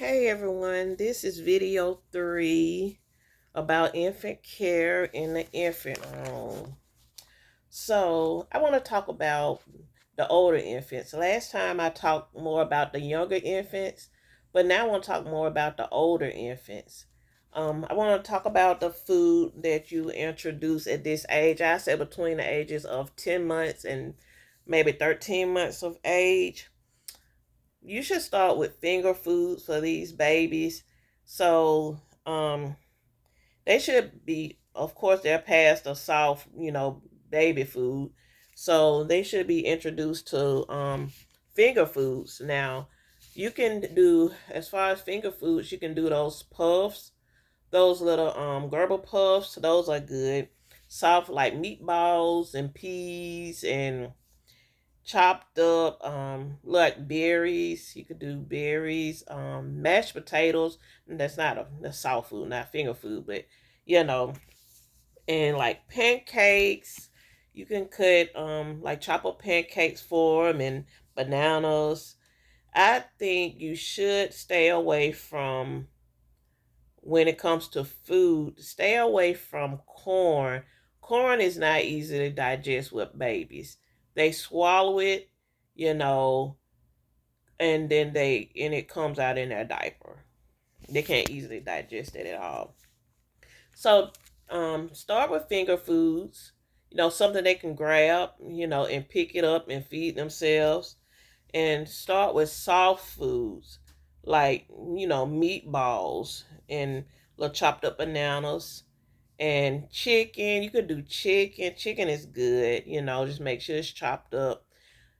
Hey everyone, this is video 3 about infant care in the infant room. So, I want to talk about the older infants. Last time I talked more about the younger infants, but now I want to talk more about the older infants. I want to talk about the food that you introduce at this age. I say between the ages of 10 months and maybe 13 months of age. You should start with finger foods for these babies. So, they should be, of course, they're past the soft, baby food. So they should be introduced to finger foods. Now, you can do, as far as finger foods, you can do those puffs, those little Gerber puffs. Those are good. Soft like meatballs and peas and chopped up like berries. You could do berries, mashed potatoes. That's not the soft food, not finger food, but you know, and like pancakes. You can cut like chop up pancakes for them and bananas. I think you should stay away from, when it comes to food, stay away from corn. Corn is not easy to digest with babies. They swallow it, you know, and then it comes out in their diaper. They can't easily digest it at all. So, start with finger foods. Something they can grab, and pick it up and feed themselves. And start with soft foods like, meatballs and little chopped up bananas and chicken. You could do chicken. Chicken is good, just make sure it's chopped up.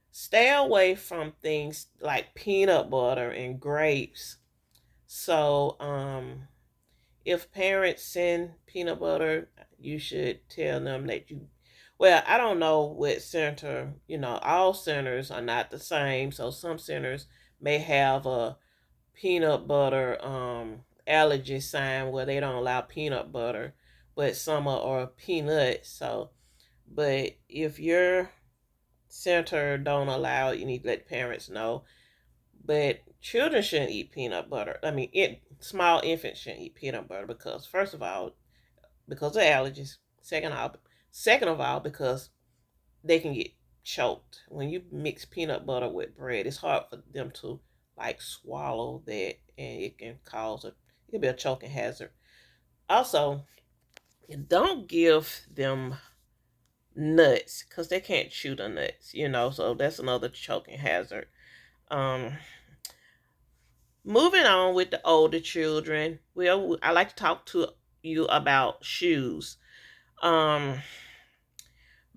Stay away from things like peanut butter and grapes. So, if parents send peanut butter, you should tell them that well, I don't know what center, all centers are not the same. So some centers may have a peanut butter allergy sign where they don't allow peanut butter, but some are peanuts. So, but if your center don't allow it, you need to let parents know. But children shouldn't eat peanut butter. I mean, small infants shouldn't eat peanut butter because, first of all, because of allergies. Second of all, because they can get choked when you mix peanut butter with bread. It's hard for them to like swallow that, and it can cause it can be a choking hazard. Also, don't give them nuts because they can't chew the nuts. So that's another choking hazard. Um, Moving on with the older children, well, I like to talk to you about shoes. Um,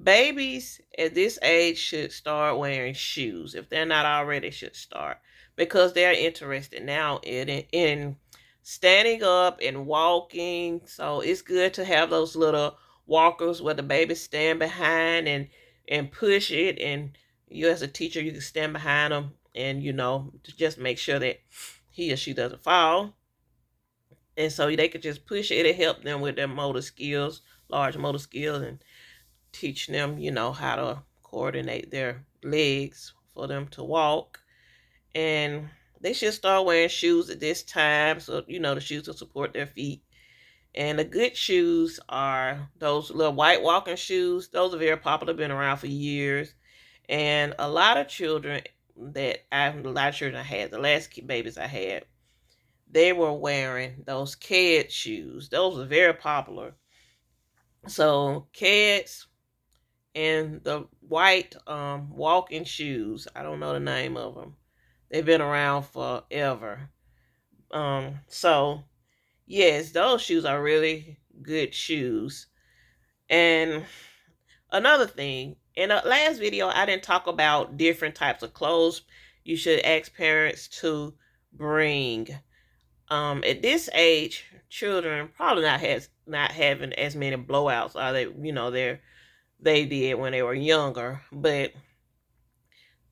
Babies at this age should start wearing shoes. If they're not already, should start, because they're interested now in standing up and walking. So it's good to have those little walkers where the babies stand behind and push it, and you as a teacher, you can stand behind them and to just make sure that he or she doesn't fall. And so they could just push it. It'll help them with their motor skills, large motor skills, and teach them, how to coordinate their legs for them to walk. And they should start wearing shoes at this time. So, the shoes will support their feet. And the good shoes are those little white walking shoes. Those are very popular, been around for years. And a lot of children I had, the last babies I had, they were wearing those Ked shoes. Those were very popular. So Keds and the white walking shoes. I don't know the name of them. They've been around forever. So yes, those shoes are really good shoes. And another thing, in the last video, I didn't talk about different types of clothes you should ask parents to bring. At this age, children probably not having as many blowouts. Are they? They did when they were younger, but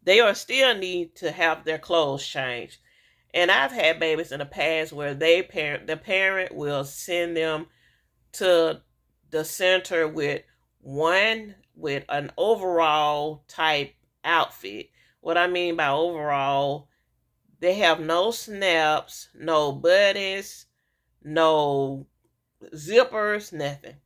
they are still need to have their clothes changed. And I've had babies in the past where the parent will send them to the center with an overall type outfit. What I mean by overall, They have no snaps, no buttons, no zippers, nothing.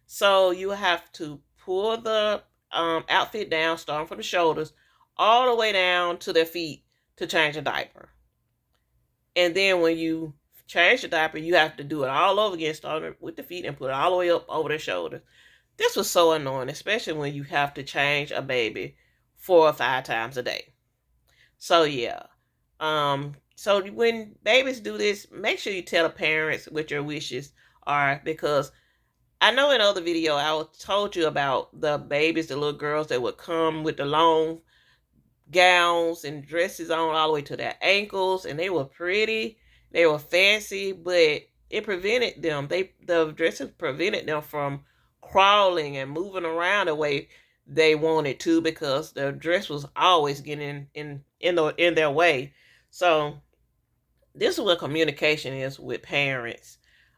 So you have to pull the outfit down, starting from the shoulders, all the way down to their feet to change a diaper. And then when you change the diaper, you have to do it all over again, starting with the feet and put it all the way up over their shoulders. This was so annoying, especially when you have to change a baby 4 or 5 times a day. So yeah. So when babies do this, make sure you tell the parents what your wishes are, because I know in other video I told you about the babies, the little girls that would come with the long gowns and dresses on all the way to their ankles, and they were pretty, they were fancy, but it prevented them. The dresses prevented them from crawling and moving around the way they wanted to, because the dress was always getting in their way. So this is what communication is with parents.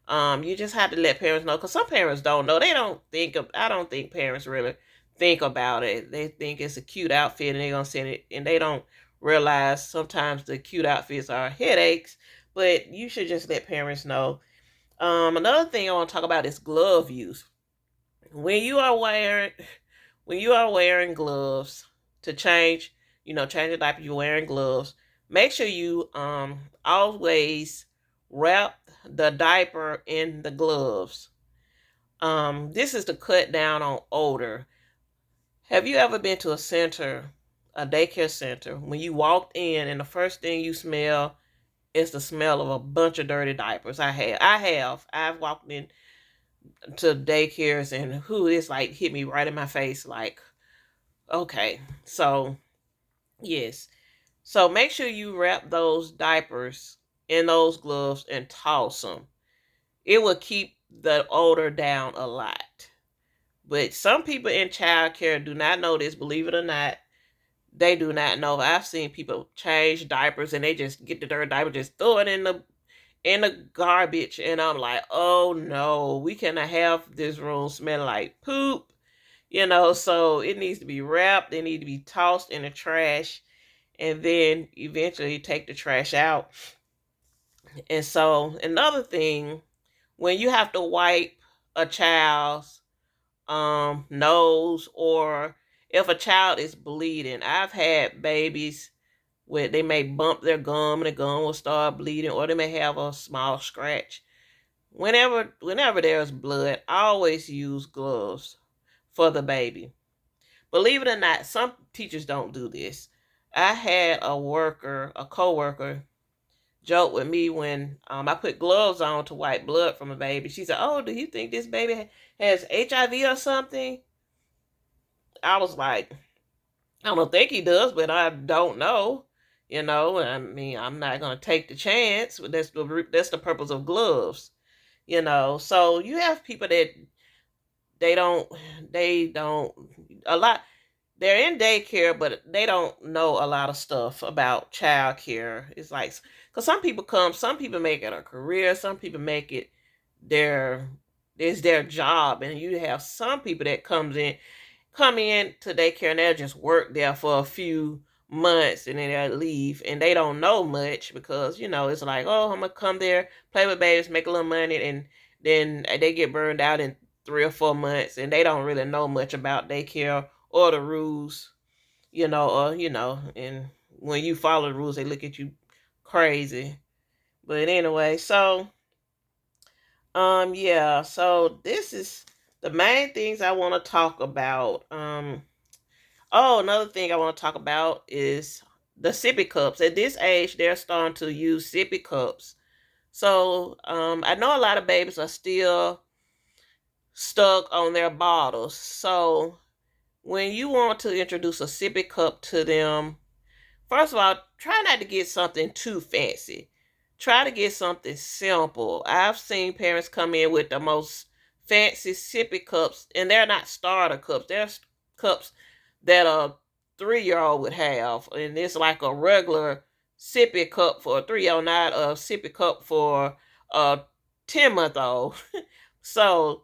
You just have to let parents know, because some parents don't know. They don't think of. I don't think parents really think about it. They think it's a cute outfit and they're gonna send it, and they don't realize sometimes the cute outfits are headaches. But you should just let parents know. Another thing I want to talk about is glove use. When you are wearing when you are wearing gloves to change, change the diaper, you're wearing gloves. Make sure you always wrap the diaper in the gloves. This is to cut down on odor. Have you ever been to a daycare center, when you walked in and the first thing you smell is the smell of a bunch of dirty diapers? I've walked in to daycares, and who is like hit me right in my face, like, okay. So yes. So make sure you wrap those diapers in those gloves and toss them. It will keep the odor down a lot. But some people in childcare do not know this, believe it or not. They do not know. I've seen people change diapers and they just get the dirty diaper, just throw it in the garbage, and I'm like, oh no, we cannot have this room smelling like poop. So it needs to be wrapped, it needs to be tossed in the trash, and then eventually take the trash out. And so another thing, when you have to wipe a child's nose, or if a child is bleeding, I've had babies where they may bump their gum and the gum will start bleeding, or they may have a small scratch. Whenever there's blood, I always use gloves for the baby. Believe it or not, some teachers don't do this. I had a coworker, joke with me when I put gloves on to wipe blood from a baby. She said, "Oh, do you think this baby has HIV or something?" I was like, "I don't think he does, but I don't know." I mean, I'm not gonna take the chance. That's the purpose of gloves. So you have people that they don't they don't a lot. They're in daycare, but they don't know a lot of stuff about child care. It's like, because some people make it a career, some people make it their it's their job, and you have some people that come in to daycare and they'll just work there for a few months and then they'll leave, and they don't know much, because it's like, oh, I'm gonna come there, play with babies, make a little money, and then they get burned out in 3 or 4 months, and they don't really know much about daycare or the rules, and when you follow the rules, they look at you crazy. But anyway, so yeah, so this is the main things I want to talk about. Oh, another thing I want to talk about is the sippy cups. At this age, they're starting to use sippy cups. So I know a lot of babies are still stuck on their bottles. So when you want to introduce a sippy cup to them, first of all, try not to get something too fancy. Try to get something simple. I've seen parents come in with the most fancy sippy cups, and they're not starter cups. They're cups that a 3-year old would have, and it's like a regular sippy cup for a 3-year old, not a sippy cup for a 10-month-old. So,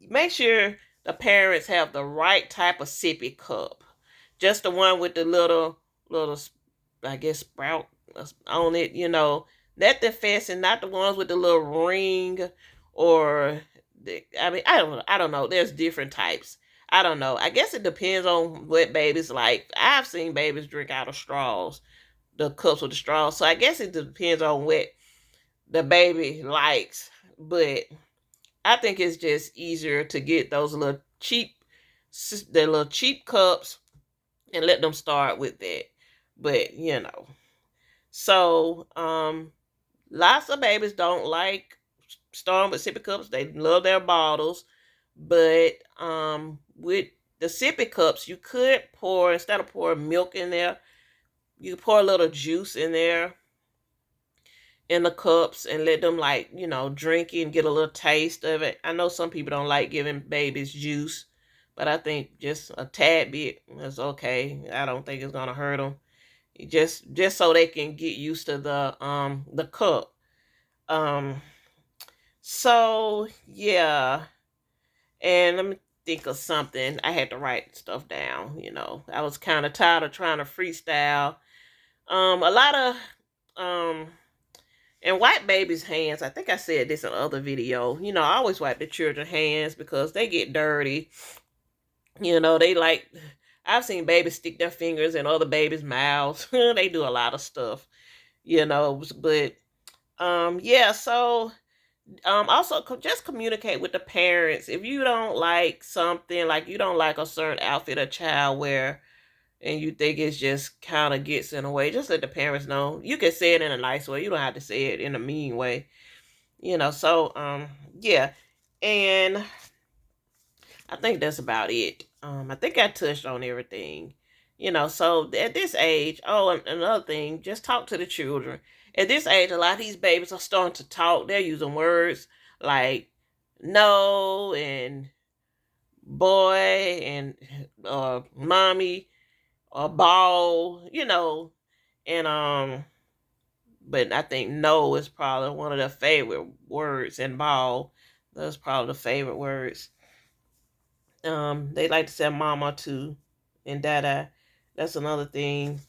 make sure the parents have the right type of sippy cup. Just the one with the little I guess, sprout on it. Nothing fancy, not the ones with the little ring, or I mean, I don't know. There's different types. I don't know. I guess it depends on what babies like. I've seen babies drink out of straws, the cups with the straws. So I guess it depends on what the baby likes. But I think it's just easier to get those the little cheap cups, and let them start with that. But so lots of babies don't like starting with sippy cups. They love their bottles, but with the sippy cups, you could pour, instead of pouring milk in there, you pour a little juice in there in the cups and let them, like, drink it and get a little taste of it. I know some people don't like giving babies juice, but I think just a tad bit is okay. I don't think it's gonna hurt them. Just so they can get used to the cup. Um so yeah, and let me think of something. I had to write stuff down. I was kind of tired of trying to freestyle. A lot of and wipe babies' hands. I think I said this in another video. I always wipe the children's hands because they get dirty. They like, I've seen babies stick their fingers in other babies' mouths. They do a lot of stuff, but yeah, so also just communicate with the parents. If you don't like something, like you don't like a certain outfit a child wear, and you think it's just kind of gets in the way, just let the parents know. You can say it in a nice way. You don't have to say it in a mean way. So yeah. And I think that's about it. I think I touched on everything. So at this age, oh, and another thing, just talk to the children. At this age, a lot of these babies are starting to talk. They're using words like no and boy and mommy or ball, and but I think no is probably one of their favorite words, and ball, that's probably the favorite words. They like to say mama too, and dada. That's another thing.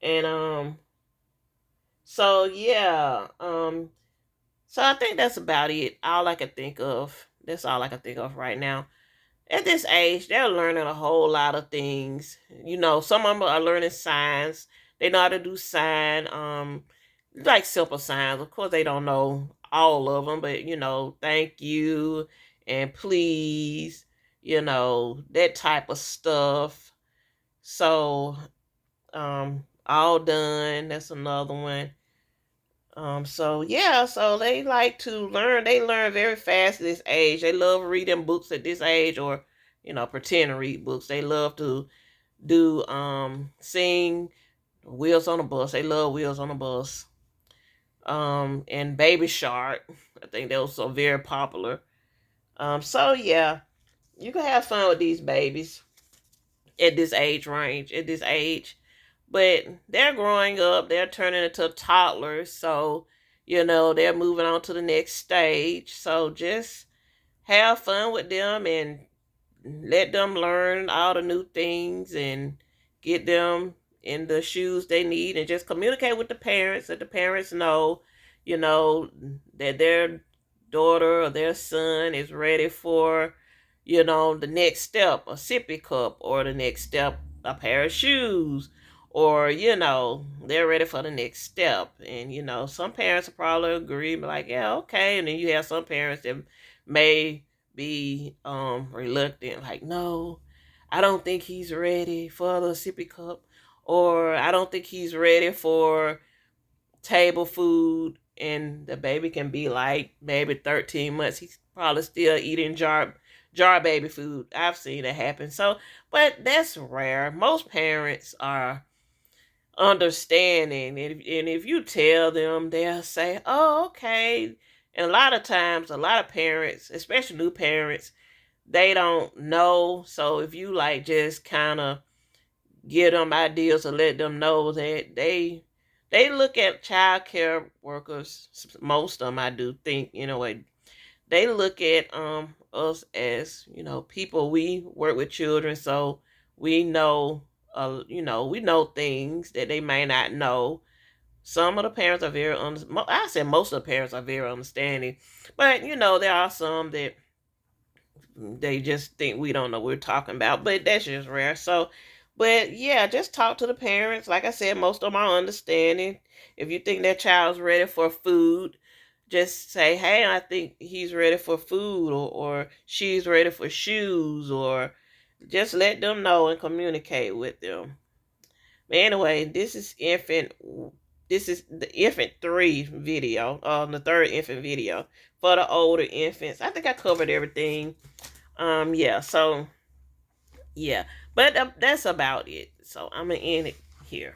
And so yeah, so I think that's about it. All I can think of. That's all I can think of right now. At this age, they're learning a whole lot of things. Some of them are learning signs. They know how to do like simple signs. Of course, they don't know all of them, but thank you and please, that type of stuff. So, all done. That's another one. So yeah, so they like to learn. They learn very fast at this age. They love reading books at this age, or pretend to read books. They love to do sing Wheels on the Bus. They love Wheels on the Bus. And Baby Shark. I think those are very popular. So yeah, you can have fun with these babies at this age range, at this age. But they're growing up, they're turning into toddlers, so they're moving on to the next stage. So just have fun with them and let them learn all the new things and get them in the shoes they need, and just communicate with the parents, let the parents know, you know, that their daughter or their son is ready for, the next step, a sippy cup, or the next step, a pair of shoes, or, they're ready for the next step. And, some parents will probably agree, like, yeah, okay. And then you have some parents that may be reluctant, like, no, I don't think he's ready for the sippy cup, or I don't think he's ready for table food. And the baby can be like maybe 13 months. He's probably still eating jar baby food. I've seen it happen. So, but that's rare. Most parents are understanding, and if you tell them, they'll say, oh, okay. And a lot of times, a lot of parents, especially new parents, they don't know. So if you like just kind of give them ideas or let them know that they look at childcare workers, most of them, I do think, they look at us as, people. We work with children, so we know we know things that they may not know. Some of the parents are very, I said most of the parents are very understanding, but there are some that they just think we don't know what we're talking about, but that's just rare. So, but yeah, just talk to the parents. Like I said, most of them are understanding. If you think that child's ready for food, just say, hey, I think he's ready for food, or she's ready for shoes, or just let them know and communicate with them. But anyway, this is the infant 3 video, the third infant video for the older infants. I think I covered everything. Yeah, so yeah, but that's about it. So I'm gonna end it here.